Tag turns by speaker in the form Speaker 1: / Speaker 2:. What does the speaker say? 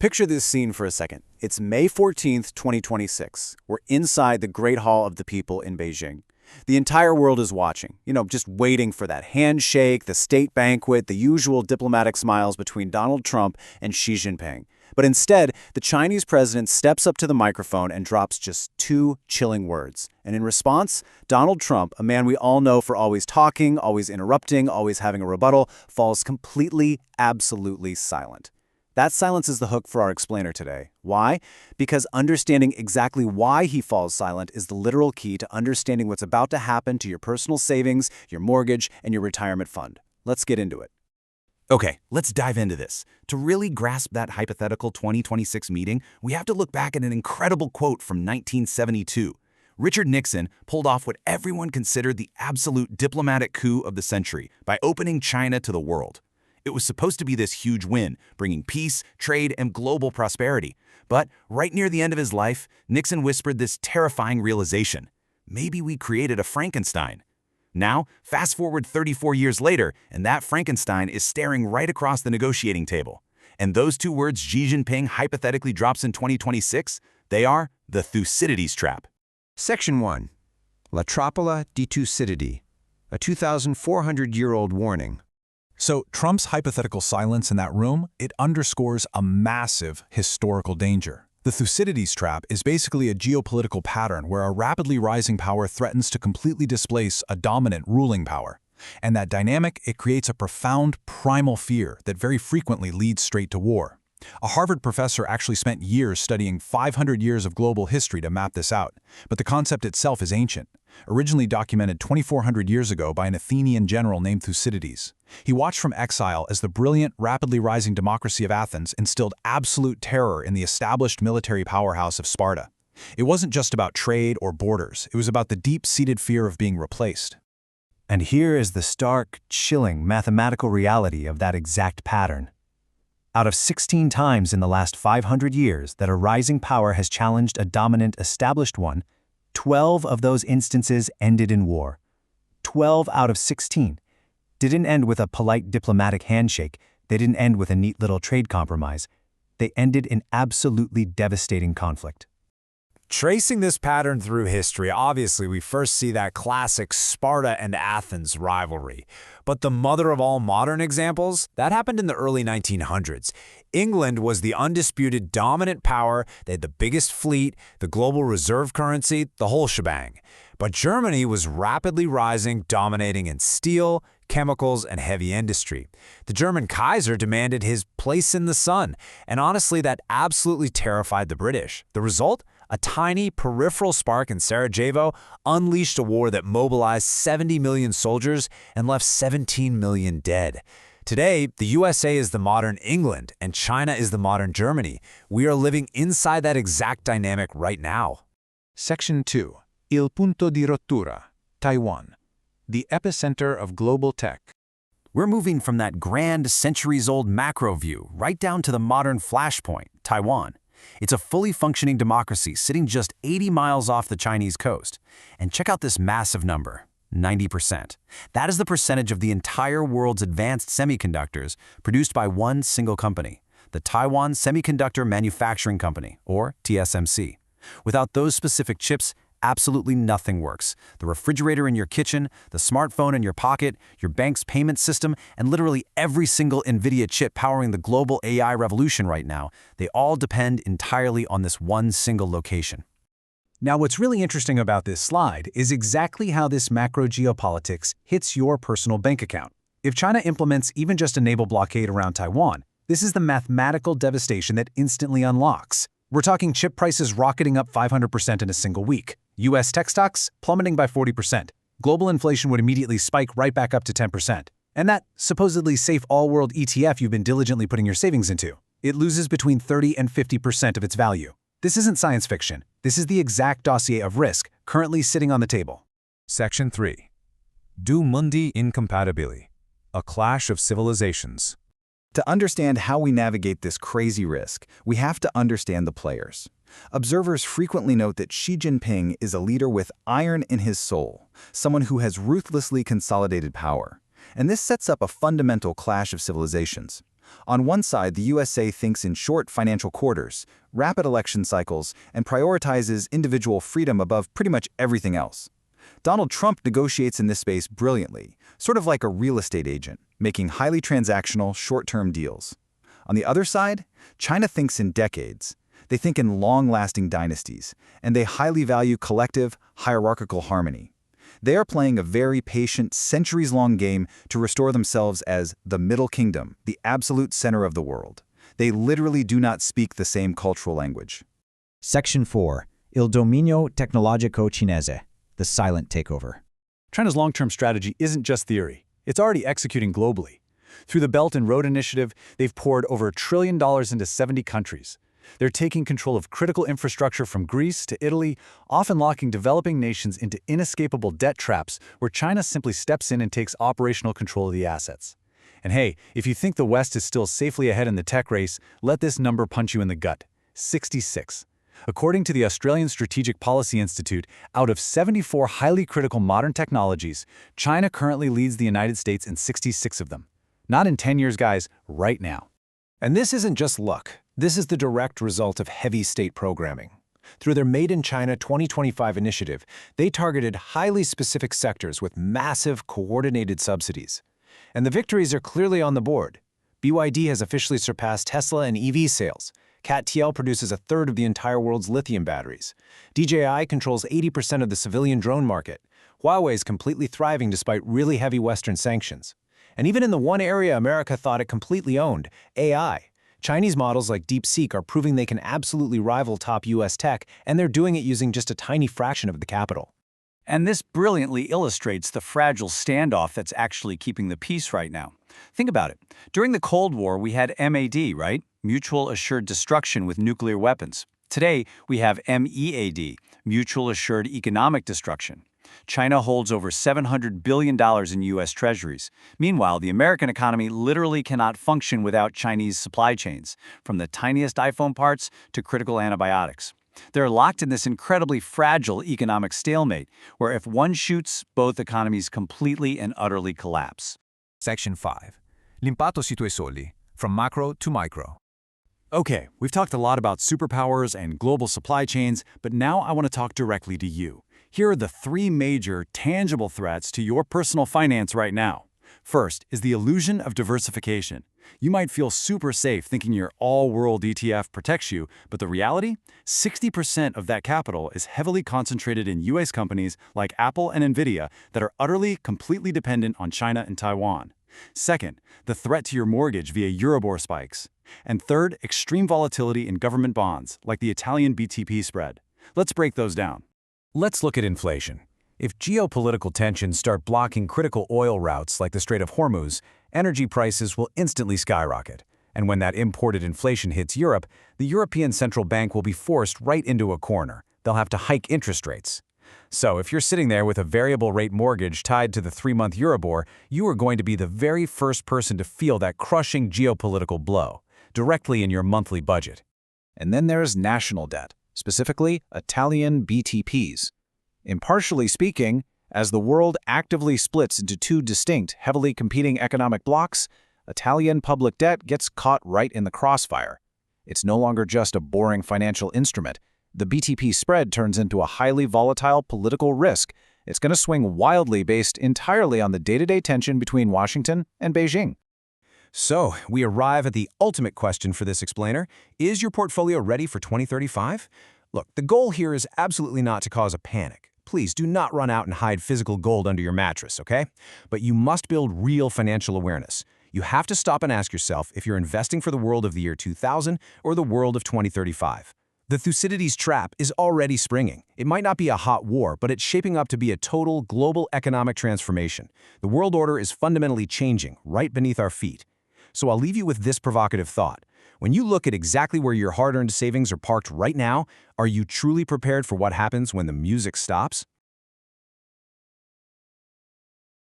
Speaker 1: Picture this scene for a second. It's May 14th, 2026. We're inside the Great Hall of the People in Beijing. The entire world is watching, just waiting for that handshake, the state banquet, the usual diplomatic smiles between Donald Trump and Xi Jinping. But instead, the Chinese president steps up to the microphone and drops just two chilling words. And in response, Donald Trump, a man we all know for always talking, always interrupting, always having a rebuttal, falls completely, absolutely silent. That silence is the hook for our explainer today. Why? Because understanding exactly why he falls silent is the literal key to understanding what's about to happen to your personal savings, your mortgage, and your retirement fund. Let's get into it.
Speaker 2: Okay, let's dive into this. To really grasp that hypothetical 2026 meeting, we have to look back at an incredible quote from 1972. Richard Nixon pulled off what everyone considered the absolute diplomatic coup of the century by opening China to the world. It was supposed to be this huge win, bringing peace, trade, and global prosperity. But right near the end of his life, Nixon whispered this terrifying realization. Maybe we created a Frankenstein. Now, fast forward 34 years later, and that Frankenstein is staring right across the negotiating table. And those two words Xi Jinping hypothetically drops in 2026, they are the Thucydides Trap.
Speaker 3: Section 1. La Trappola di Thucydides, a 2,400-year-old warning.
Speaker 4: So Trump's hypothetical silence in that room, it underscores a massive historical danger. The Thucydides Trap is basically a geopolitical pattern where a rapidly rising power threatens to completely displace a dominant ruling power. And that dynamic, it creates a profound primal fear that very frequently leads straight to war. A Harvard professor actually spent years studying 500 years of global history to map this out, but the concept itself is ancient, originally documented 2,400 years ago by an Athenian general named Thucydides. He watched from exile as the brilliant, rapidly rising democracy of Athens instilled absolute terror in the established military powerhouse of Sparta. It wasn't just about trade or borders, it was about the deep-seated fear of being replaced.
Speaker 5: And here is the stark, chilling mathematical reality of that exact pattern. Out of 16 times in the last 500 years that a rising power has challenged a dominant established one, 12 of those instances ended in war. 12 out of 16 didn't end with a polite diplomatic handshake. They didn't end with a neat little trade compromise. They ended in absolutely devastating conflict.
Speaker 6: Tracing this pattern through history, obviously we first see that classic Sparta and Athens rivalry. But the mother of all modern examples, that happened in the early 1900s. England was the undisputed dominant power. They had the biggest fleet, the global reserve currency, the whole shebang. But Germany was rapidly rising, dominating in steel, chemicals, and heavy industry. The German Kaiser demanded his place in the sun, and honestly, that absolutely terrified the British. The result? A tiny peripheral spark in Sarajevo unleashed a war that mobilized 70 million soldiers and left 17 million dead. Today, the USA is the modern England, and China is the modern Germany. We are living inside that exact dynamic right now.
Speaker 4: Section 2. Il punto di rottura, Taiwan, the epicenter of global tech.
Speaker 2: We're moving from that grand, centuries-old macro view right down to the modern flashpoint, Taiwan. It's a fully functioning democracy sitting just 80 miles off the Chinese coast. And check out this massive number, 90%. That is the percentage of the entire world's advanced semiconductors produced by one single company, the Taiwan Semiconductor Manufacturing Company, or TSMC. Without those specific chips, absolutely nothing works. The refrigerator in your kitchen, the smartphone in your pocket, your bank's payment system, and literally every single Nvidia chip powering the global AI revolution right now, they all depend entirely on this one single location.
Speaker 1: Now, what's really interesting about this slide is exactly how this macro geopolitics hits your personal bank account. If China implements even just a naval blockade around Taiwan, this is the mathematical devastation that instantly unlocks. We're talking chip prices rocketing up 500% in a single week. U.S. tech stocks plummeting by 40%. Global inflation would immediately spike right back up to 10%. And that supposedly safe all-world ETF you've been diligently putting your savings into, it loses between 30 and 50% of its value. This isn't science fiction. This is the exact dossier of risk currently sitting on the table.
Speaker 4: Section 3. Du mundi incompatibili, a clash of civilizations.
Speaker 7: To understand how we navigate this crazy risk, we have to understand the players. Observers frequently note that Xi Jinping is a leader with iron in his soul, someone who has ruthlessly consolidated power. And this sets up a fundamental clash of civilizations. On one side, the USA thinks in short financial quarters, rapid election cycles, and prioritizes individual freedom above pretty much everything else. Donald Trump negotiates in this space brilliantly, sort of like a real estate agent, making highly transactional, short-term deals. On the other side, China thinks in decades. They think in long-lasting dynasties, and they highly value collective, hierarchical harmony. They are playing a very patient, centuries-long game to restore themselves as the Middle Kingdom, the absolute center of the world. They literally do not speak the same cultural language.
Speaker 8: Section 4. Il dominio tecnologico cinese. The silent takeover.
Speaker 4: China's long-term strategy isn't just theory. It's already executing globally. Through the Belt and Road Initiative, they've poured over $1 trillion into 70 countries. They're taking control of critical infrastructure from Greece to Italy, often locking developing nations into inescapable debt traps where China simply steps in and takes operational control of the assets. And hey, if you think the West is still safely ahead in the tech race, let this number punch you in the gut: 66. According to the Australian Strategic Policy Institute, out of 74 highly critical modern technologies, China currently leads the United States in 66 of them. Not in 10 years, guys, right now.
Speaker 2: And this isn't just luck. This is the direct result of heavy state programming. Through their Made in China 2025 initiative, they targeted highly specific sectors with massive, coordinated subsidies. And the victories are clearly on the board. BYD has officially surpassed Tesla in EV sales. CAT-TL produces a third of the entire world's lithium batteries. DJI controls 80% of the civilian drone market. Huawei is completely thriving despite really heavy Western sanctions. And even in the one area America thought it completely owned, AI, Chinese models like DeepSeek are proving they can absolutely rival top US tech, and they're doing it using just a tiny fraction of the capital.
Speaker 1: And this brilliantly illustrates the fragile standoff that's actually keeping the peace right now. Think about it. During the Cold War, we had MAD, right? Mutual Assured Destruction with nuclear weapons. Today, we have MEAD, Mutual Assured Economic Destruction. China holds over $700 billion in U.S. treasuries. Meanwhile, the American economy literally cannot function without Chinese supply chains, from the tiniest iPhone parts to critical antibiotics. They're locked in this incredibly fragile economic stalemate, where if one shoots, both economies completely and utterly collapse.
Speaker 6: Section 5. L'impatto sui tuoi soldi, from macro to micro.
Speaker 4: Okay, we've talked a lot about superpowers and global supply chains, but now I want to talk directly to you. Here are the 3 major, tangible threats to your personal finance right now. First is the illusion of diversification. You might feel super safe thinking your all-world ETF protects you, but the reality? 60% of that capital is heavily concentrated in US companies like Apple and Nvidia that are utterly, completely dependent on China and Taiwan. Second, the threat to your mortgage via Euribor spikes. And third, extreme volatility in government bonds, like the Italian BTP spread. Let's break those down.
Speaker 2: Let's look at inflation. If geopolitical tensions start blocking critical oil routes like the Strait of Hormuz, energy prices will instantly skyrocket. And when that imported inflation hits Europe, the European Central Bank will be forced right into a corner. They'll have to hike interest rates. So if you're sitting there with a variable rate mortgage tied to the 3-month Euribor, you are going to be the very first person to feel that crushing geopolitical blow, directly in your monthly budget.
Speaker 9: And then there's national debt, specifically Italian BTPs. Impartially speaking, as the world actively splits into 2 distinct, heavily competing economic blocs, Italian public debt gets caught right in the crossfire. It's no longer just a boring financial instrument. The BTP spread turns into a highly volatile political risk. It's going to swing wildly based entirely on the day-to-day tension between Washington and Beijing.
Speaker 2: So, we arrive at the ultimate question for this explainer. Is your portfolio ready for 2035? Look, the goal here is absolutely not to cause a panic. Please do not run out and hide physical gold under your mattress, okay? But you must build real financial awareness. You have to stop and ask yourself if you're investing for the world of the year 2000 or the world of 2035. The Thucydides Trap is already springing. It might not be a hot war, but it's shaping up to be a total global economic transformation. The world order is fundamentally changing right beneath our feet. So I'll leave you with this provocative thought. When you look at exactly where your hard-earned savings are parked right now, are you truly prepared for what happens when the music stops?